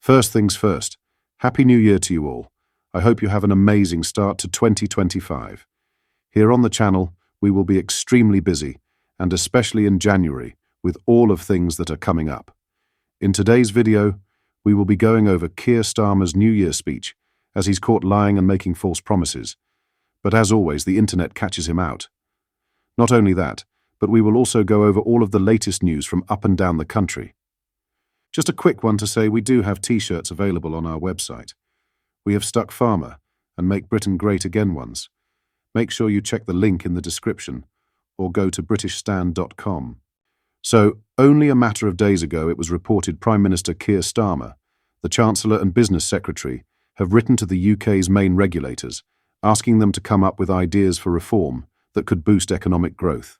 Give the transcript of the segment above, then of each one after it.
First things first, Happy New Year to you all. I hope you have an amazing start to 2025. Here on the channel, we will be extremely busy, and especially in January, with all of things that are coming up. In today's video, we will be going over Keir Starmer's New Year speech, as he's caught lying and making false promises. But as always, the internet catches him out. Not only that, but we will also go over all of the latest news from up and down the country. Just a quick one to say we do have t-shirts available on our website. We have stuck Farmer and Make Britain Great Again ones. Make sure you check the link in the description or go to britishstand.com. So, only a matter of days ago it was reported Prime Minister Keir Starmer, the Chancellor and Business Secretary, have written to the UK's main regulators, asking them to come up with ideas for reform that could boost economic growth.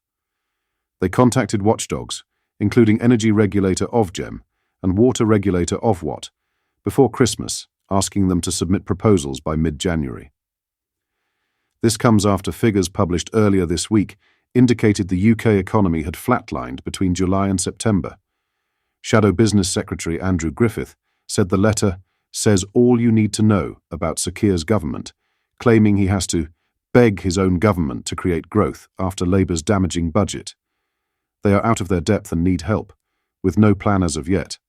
They contacted watchdogs, including energy regulator Ofgem and water regulator Ofwat, before Christmas, asking them to submit proposals by mid-January. This comes after figures published earlier this week indicated the UK economy had flatlined between July and September. Shadow Business Secretary Andrew Griffith said the letter says all you need to know about Sir Keir's government, claiming he has to beg his own government to create growth after Labour's damaging budget. They are out of their depth and need help, with no plan as of yet.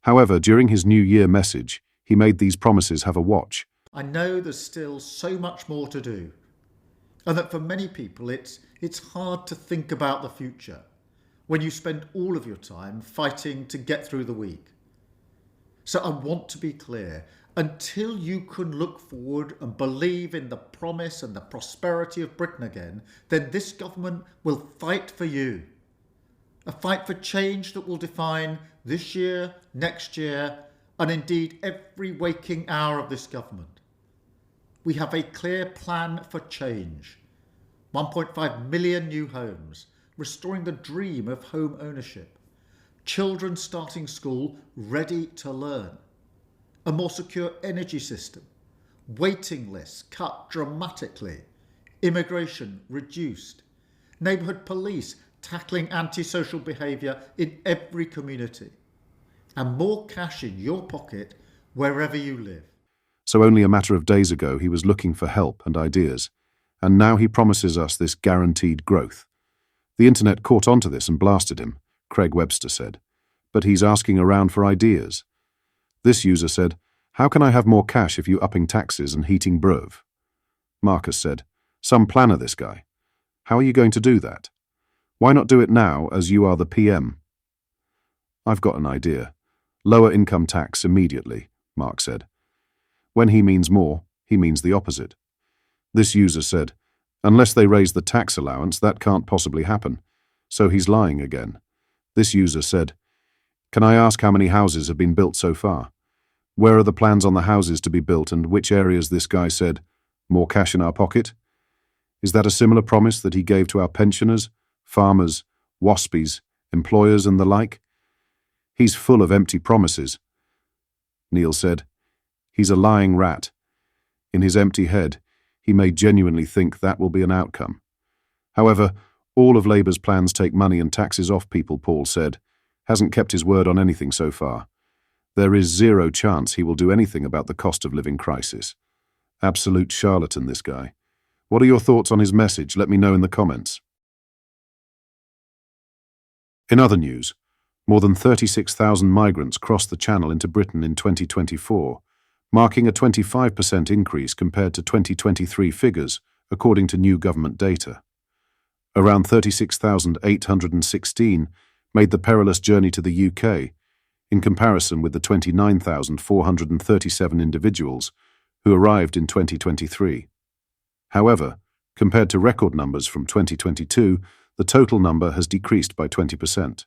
However, during his New Year message, he made these promises have a watch. I know there's still so much more to do, and that for many people it's hard to think about the future when you spend all of your time fighting to get through the week. So I want to be clear, until you can look forward and believe in the promise and the prosperity of Britain again, then this government will fight for you. A fight for change that will define this year, next year, and indeed every waking hour of this government. We have a clear plan for change. 1.5 million new homes, restoring the dream of home ownership. Children starting school ready to learn. A more secure energy system. Waiting lists cut dramatically. Immigration reduced. Neighbourhood police tackling antisocial behaviour in every community. And more cash in your pocket wherever you live. So only a matter of days ago he was looking for help and ideas, and now he promises us this guaranteed growth. The internet caught onto this and blasted him, Craig Webster said, but he's asking around for ideas. This user said, "How can I have more cash if you upping taxes and heating bruv?" Marcus said, "Some planner this guy. How are you going to do that? Why not do it now as you are the PM?" "I've got an idea. Lower income tax immediately," Mark said. When he means more, he means the opposite. This user said, "Unless they raise the tax allowance, that can't possibly happen." So he's lying again. This user said, "Can I ask how many houses have been built so far? Where are the plans on the houses to be built and which areas?" This guy said, "More cash in our pocket?" Is that a similar promise that he gave to our pensioners, farmers, waspies, employers and the like? He's full of empty promises. Neil said, "He's a lying rat. In his empty head, he may genuinely think that will be an outcome. However, all of Labour's plans take money and taxes off people," Paul said. "Hasn't kept his word on anything so far. There is zero chance he will do anything about the cost of living crisis. Absolute charlatan, this guy. What are your thoughts on his message? Let me know in the comments." In other news, more than 36,000 migrants crossed the Channel into Britain in 2024, marking a 25% increase compared to 2023 figures, according to new government data. Around 36,816 made the perilous journey to the UK, in comparison with the 29,437 individuals who arrived in 2023. However, compared to record numbers from 2022, the total number has decreased by 20%.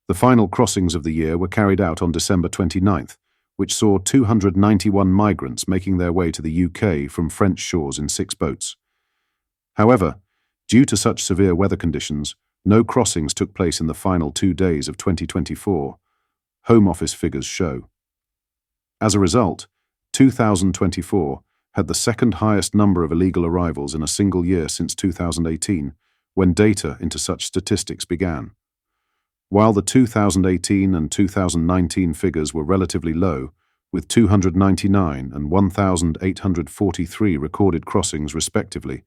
The final crossings of the year were carried out on December 29th, which saw 291 migrants making their way to the UK from French shores in 6 boats. However, due to such severe weather conditions, no crossings took place in the final 2 days of 2024, Home Office figures show. As a result, 2024 had the second highest number of illegal arrivals in a single year since 2018, when data into such statistics began. While the 2018 and 2019 figures were relatively low, with 299 and 1,843 recorded crossings respectively,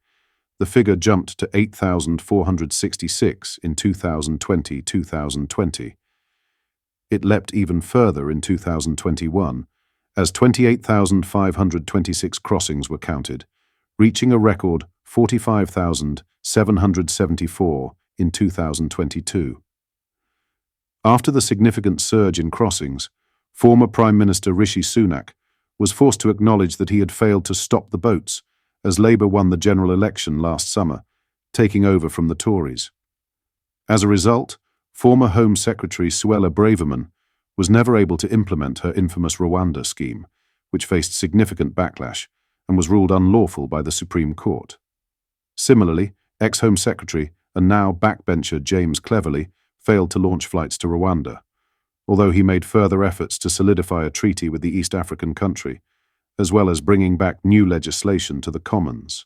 the figure jumped to 8,466 in 2020-2020. It leapt even further in 2021, as 28,526 crossings were counted, reaching a record 45,774 in 2022. After the significant surge in crossings, former Prime Minister Rishi Sunak was forced to acknowledge that he had failed to stop the boats as Labour won the general election last summer, taking over from the Tories. As a result, former Home Secretary Suella Braverman was never able to implement her infamous Rwanda scheme, which faced significant backlash and was ruled unlawful by the Supreme Court. Similarly, ex-Home Secretary and now backbencher James Cleverly failed to launch flights to Rwanda, although he made further efforts to solidify a treaty with the East African country, as well as bringing back new legislation to the Commons.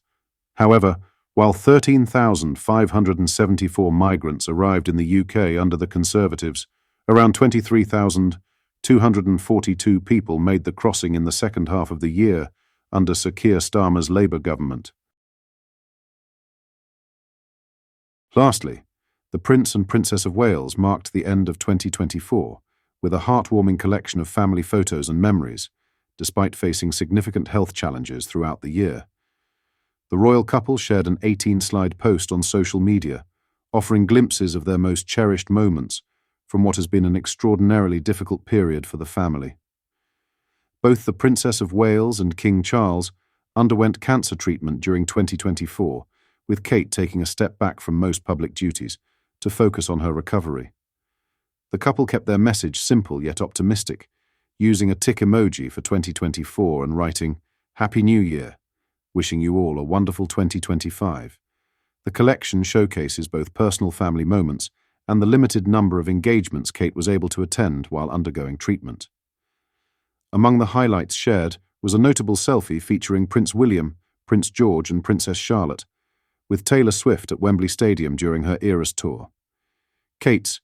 However, while 13,574 migrants arrived in the UK under the Conservatives, around 23,242 people made the crossing in the second half of the year under Sir Keir Starmer's Labour government. Lastly, the Prince and Princess of Wales marked the end of 2024 with a heartwarming collection of family photos and memories, despite facing significant health challenges throughout the year. The royal couple shared an 18-slide post on social media, offering glimpses of their most cherished moments from what has been an extraordinarily difficult period for the family. Both the Princess of Wales and King Charles underwent cancer treatment during 2024, with Kate taking a step back from most public duties to focus on her recovery. The couple kept their message simple yet optimistic, using a tick emoji for 2024 and writing, "Happy New Year, wishing you all a wonderful 2025. The collection showcases both personal family moments and the limited number of engagements Kate was able to attend while undergoing treatment. Among the highlights shared was a notable selfie featuring Prince William, Prince George and Princess Charlotte, with Taylor Swift at Wembley Stadium during her Eras tour. Kate's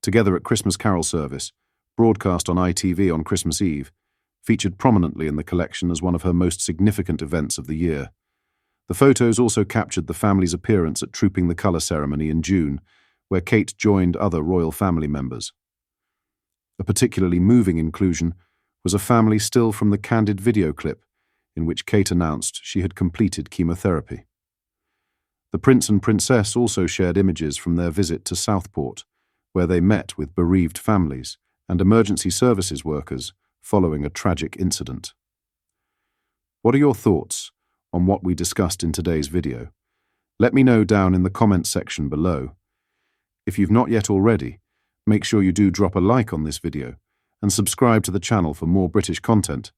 Together at Christmas Carol service, broadcast on ITV on Christmas Eve, featured prominently in the collection as one of her most significant events of the year. The photos also captured the family's appearance at Trooping the Colour ceremony in June, where Kate joined other royal family members. A particularly moving inclusion was a family still from the candid video clip in which Kate announced she had completed chemotherapy. The Prince and Princess also shared images from their visit to Southport, where they met with bereaved families and emergency services workers following a tragic incident. What are your thoughts on what we discussed in today's video? Let me know down in the comments section below. If you've not yet already, make sure you do drop a like on this video and subscribe to the channel for more British content.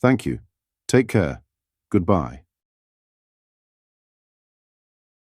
Thank you. Take care. Goodbye.